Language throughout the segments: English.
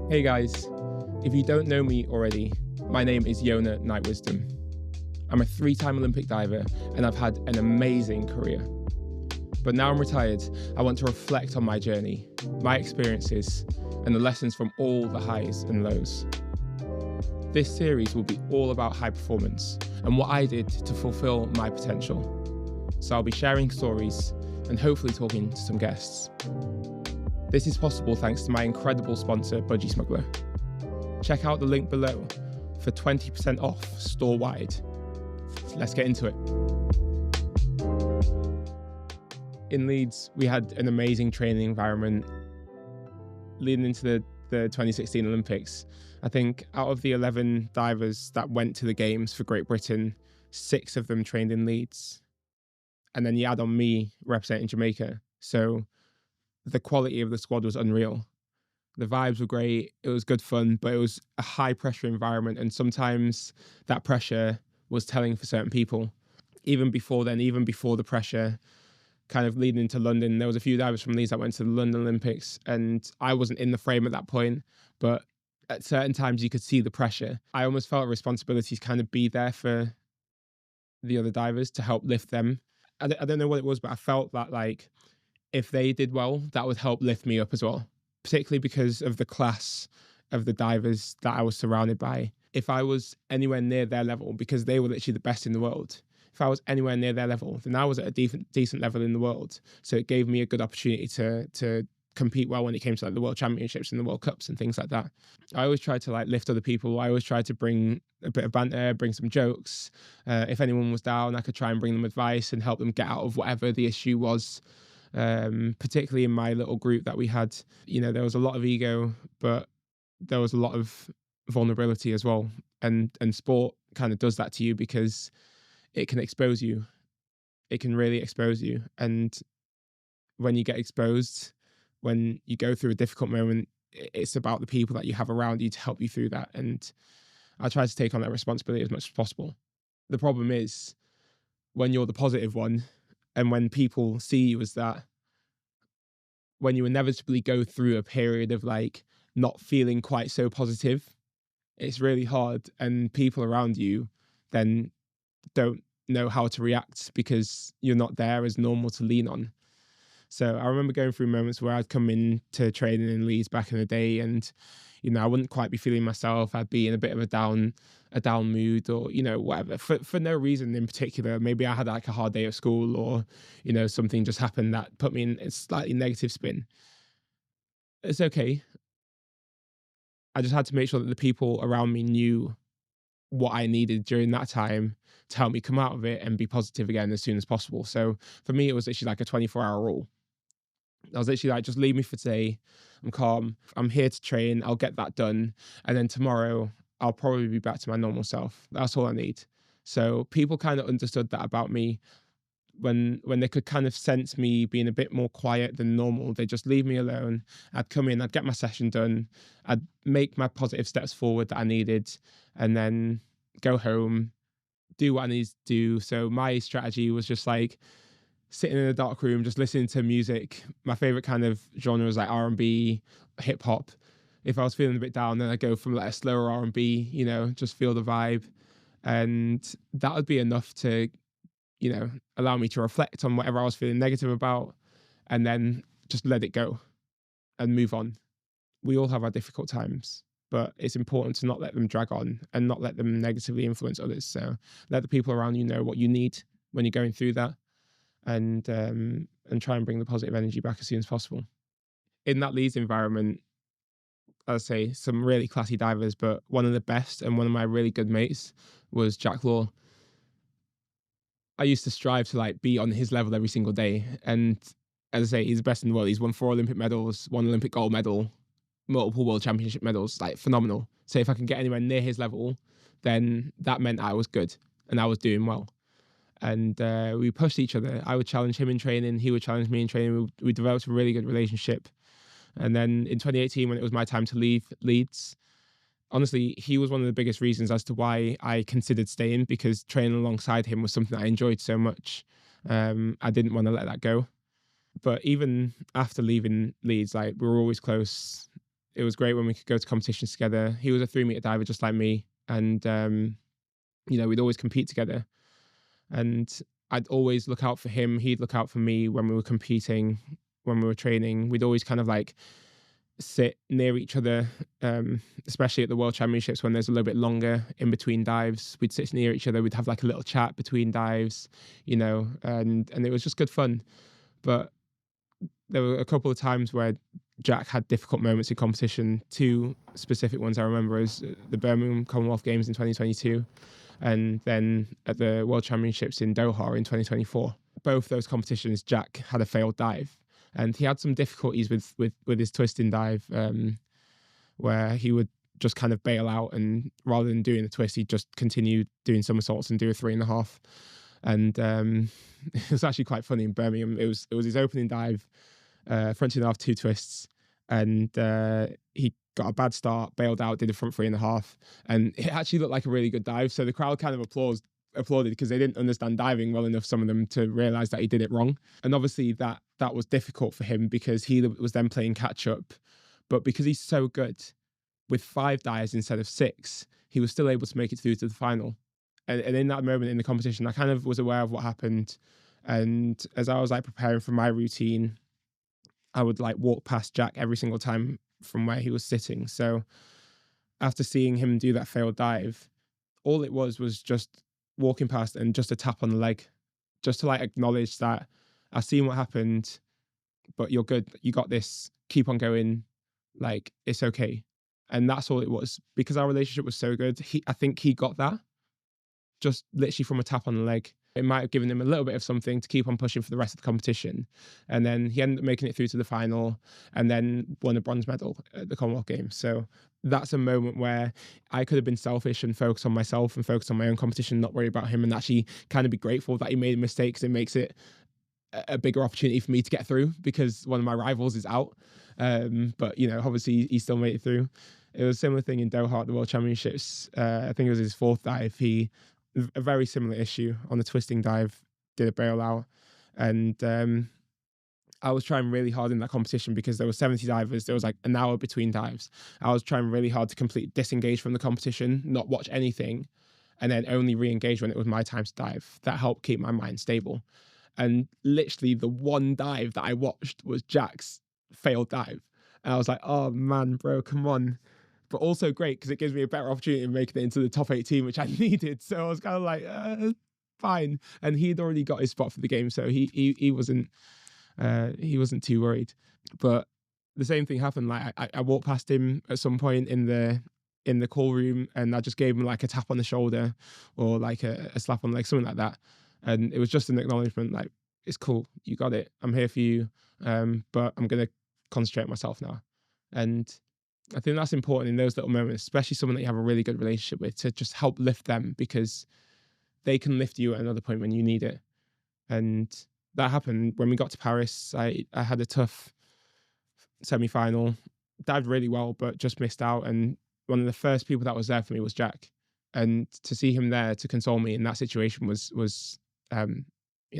Hey guys, if you don't know me already, my name is Yona Night Wisdom. I'm a 3-time Olympic diver and I've had an amazing career. But now I'm retired, I want to reflect on my journey, my experiences, and the lessons from all the highs and lows. This series will be all about high performance and what I did to fulfill my potential. So I'll be sharing stories and hopefully talking to some guests. This is possible thanks to my incredible sponsor, Budgie Smuggler. Check out the link below for 20% off store-wide. Let's get into it. In Leeds, we had an amazing training environment leading into the 2016 Olympics. I think out of the 11 divers that went to the games for Great Britain, 6 of them trained in Leeds. And then you add on me representing Jamaica. So the quality of the squad was unreal. The vibes were great. It was good fun, but it was a high pressure environment. And sometimes that pressure was telling for certain people. Even before then, even before the pressure, kind of leading into London, there was a few divers from Leeds that went to the London Olympics and I wasn't in the frame at that point, but at certain times you could see the pressure. I almost felt a responsibility to kind of be there for the other divers to help lift them. I don't know what it was, but I felt that like if they did well, that would help lift me up as well, particularly because of the class of the divers that I was surrounded by. If I was anywhere near their level, because they were literally the best in the world, if I was anywhere near their level, then I was at a decent level in the world. So it gave me a good opportunity to compete well when it came to like the World Championships and the World Cups and things like that. I always tried to like lift other people. I always tried to bring a bit of banter, bring some jokes. If anyone was down, I could try and bring them advice and help them get out of whatever the issue was. Particularly in my little group that we had, you know, there was a lot of ego, but there was a lot of vulnerability as well. And sport kind of does that to you because it can expose you. It can really expose you. And when you get exposed, when you go through a difficult moment, it's about the people that you have around you to help you through that. And I try to take on that responsibility as much as possible. The problem is when you're the positive one and when people see you as that, when you inevitably go through a period of like not feeling quite so positive, it's really hard. And people around you then don't know how to react because you're not there as normal to lean on. So I remember going through moments where I'd come into training in Leeds back in the day and, you know, I wouldn't quite be feeling myself. I'd be in a bit of a down mood or, you know, whatever, for no reason in particular. Maybe I had like a hard day at school or, you know, something just happened that put me in a slightly negative spin. It's okay. I just had to make sure that the people around me knew what I needed during that time to help me come out of it and be positive again as soon as possible. So for me, it was actually like a 24-hour rule. I was literally like, just leave me for today. I'm calm. I'm here to train. I'll get that done. And then tomorrow, I'll probably be back to my normal self. That's all I need. So people kind of understood that about me. When they could kind of sense me being a bit more quiet than normal, they just leave me alone. I'd come in, I'd get my session done. I'd make my positive steps forward that I needed and then go home, do what I needed to do. So my strategy was just like, sitting in a dark room, just listening to music. My favorite kind of genre was like R&B, hip hop. If I was feeling a bit down, then I'd go from like a slower R&B, you know, just feel the vibe. And that would be enough to, you know, allow me to reflect on whatever I was feeling negative about and then just let it go and move on. We all have our difficult times, but it's important to not let them drag on and not let them negatively influence others. So let the people around you know what you need when you're going through that. And try and bring the positive energy back as soon as possible. In that Leeds environment, I'd say some really classy divers, but one of the best and one of my really good mates was Jack Law. I used to strive to like be on his level every single day. And as I say, he's the best in the world. He's won 4 Olympic medals, 1 Olympic gold medal, multiple world championship medals, like phenomenal. So if I can get anywhere near his level, then that meant I was good and I was doing well. And we pushed each other. I would challenge him in training. He would challenge me in training. We developed a really good relationship. And then in 2018, when it was my time to leave Leeds, honestly, he was one of the biggest reasons as to why I considered staying, because training alongside him was something I enjoyed so much. I didn't want to let that go. But even after leaving Leeds, like we were always close. it was great when we could go to competitions together. He was a 3 meter diver just like me, and we'd always compete together. And I'd always look out for him. He'd look out for me when we were competing, when we were training. We'd always kind of like sit near each other, especially at the World Championships when there's a little bit longer in between dives. We'd sit near each other. We'd have like a little chat between dives, and it was just good fun. But there were a couple of times where Jack had difficult moments in competition. Two specific ones I remember is the Birmingham Commonwealth Games in 2022, and then at the World Championships in Doha in 2024. Both those competitions, Jack had a failed dive, and he had some difficulties with his twisting dive, where he would just kind of bail out, and rather than doing the twist, he'd just continue doing somersaults and do a 3.5. And it was actually quite funny in Birmingham. It was his opening dive, front 2.5, 2 twists, and he got a bad start, bailed out, did a front 3.5, and it actually looked like a really good dive. So the crowd kind of applauded because they didn't understand diving well enough, some of them, to realize that he did it wrong. And obviously that was difficult for him because he was then playing catch up. But because he's so good, with 5 dives instead of 6, he was still able to make it through to the final. And in that moment in the competition, I kind of was aware of what happened. And as I was like preparing for my routine, I would like walk past Jack every single time from where he was sitting. So after seeing him do that failed dive, all it was just walking past and just a tap on the leg, just to like acknowledge that I've seen what happened, but you're good. You got this. Keep on going. Like, it's okay. And that's all it was. Because our relationship was so good, I think he got that just literally from a tap on the leg. It might have given him a little bit of something to keep on pushing for the rest of the competition. And then he ended up making it through to the final and then won a bronze medal at the Commonwealth Games. So that's a moment where I could have been selfish and focused on myself and focused on my own competition, not worry about him, and actually kind of be grateful that he made a mistake, because it makes it a bigger opportunity for me to get through because one of my rivals is out. But, obviously he still made it through. It was a similar thing in Doha at the World Championships. I think it was his 4th dive. A very similar issue on the twisting dive, did a bailout. And I was trying really hard in that competition because there were 70 divers. There was like an hour between dives. I was trying really hard to completely disengage from the competition, not watch anything, and then only re-engage when it was my time to dive. That helped keep my mind stable. And literally the one dive that I watched was Jack's failed dive. And I was like, oh man, bro, come on. But also great because it gives me a better opportunity of making it into the top 18, which I needed. So I was kind of like, fine. And he'd already got his spot for the game, so he wasn't too worried. But the same thing happened. Like I walked past him at some point in the call room, and I just gave him like a tap on the shoulder or like a slap on the leg, something like that. And it was just an acknowledgement, like, it's cool, you got it, I'm here for you, but I'm gonna concentrate on myself now. And I think that's important in those little moments, especially someone that you have a really good relationship with, to just help lift them, because they can lift you at another point when you need it. And that happened when we got to Paris. I had a tough semi-final, dived really well, but just missed out. And one of the first people that was there for me was Jack. And to see him there to console me in that situation was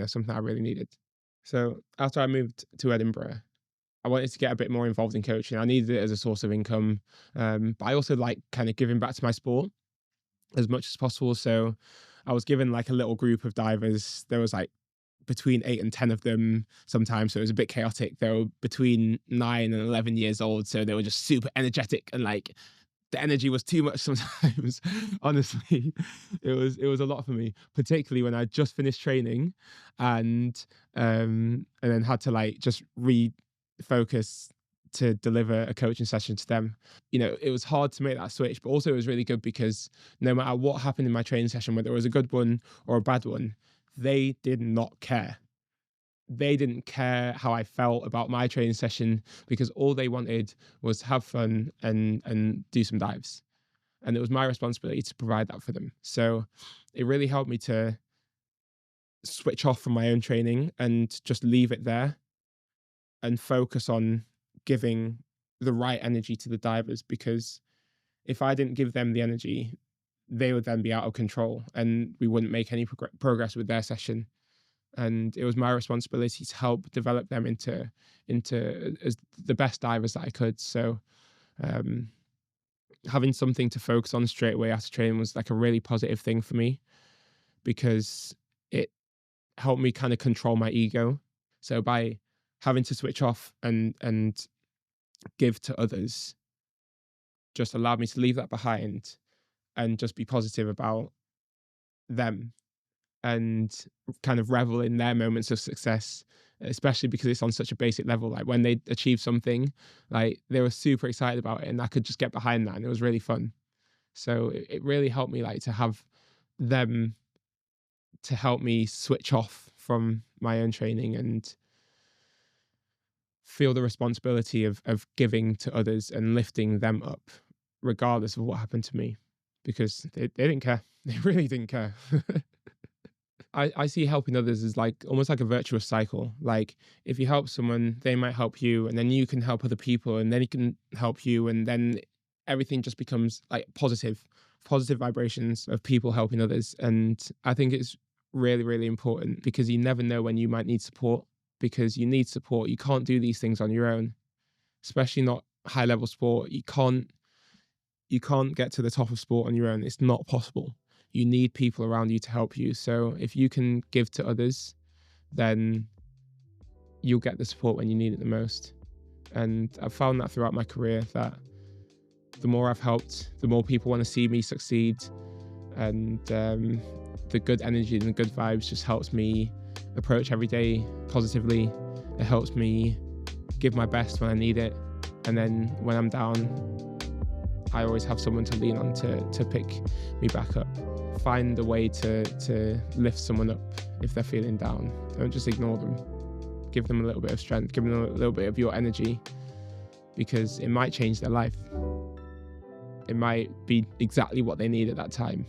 something I really needed. So after I moved to Edinburgh, I wanted to get a bit more involved in coaching. I needed it as a source of income, but I also like kind of giving back to my sport as much as possible. So I was given like a little group of divers. There was like between 8 and 10 of them sometimes, so it was a bit chaotic. They were between 9 and 11 years old, so they were just super energetic, and like the energy was too much sometimes. Honestly, it was a lot for me, particularly when I just finished training and then had to like just refocus to deliver a coaching session to them. It was hard to make that switch, but also it was really good because no matter what happened in my training session, whether it was a good one or a bad one, they did not care. They didn't care how I felt about my training session, because all they wanted was have fun and do some dives. And it was my responsibility to provide that for them. So it really helped me to switch off from my own training and just leave it there and focus on giving the right energy to the divers, because if I didn't give them the energy, they would then be out of control and we wouldn't make any progress with their session. And it was my responsibility to help develop them into as the best divers that I could. So Um, Having something to focus on straight away after training was like a really positive thing for me, because it helped me kind of control my ego. So by having to switch off and give to others, just allowed me to leave that behind and just be positive about them and kind of revel in their moments of success, especially because it's on such a basic level. Like when they achieve something, like they were super excited about it and I could just get behind that and it was really fun. So it really helped me like to have them to help me switch off from my own training and feel the responsibility of giving to others and lifting them up, regardless of what happened to me, because they didn't care. They really didn't care. I see helping others as like almost like a virtuous cycle. Like if you help someone, they might help you, and then you can help other people, and then it can help you, and then everything just becomes like positive vibrations of people helping others. And I think it's really, really important, because you never know when you might need support, because you need support. You can't do these things on your own, especially not high level sport. You can't get to the top of sport on your own. It's not possible. You need people around you to help you. So if you can give to others, then you'll get the support when you need it the most. And I've found that throughout my career, that the more I've helped, the more people want to see me succeed. And the good energy and the good vibes just helps me approach every day positively. It helps me give my best when I need it. And then when I'm down, I always have someone to lean on to pick me back up. Find a way to lift someone up if they're feeling down. Don't just ignore them. Give them a little bit of strength, give them a little bit of your energy, because it might change their life. It might be exactly what they need at that time.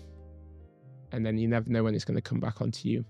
And then you never know when it's going to come back onto you.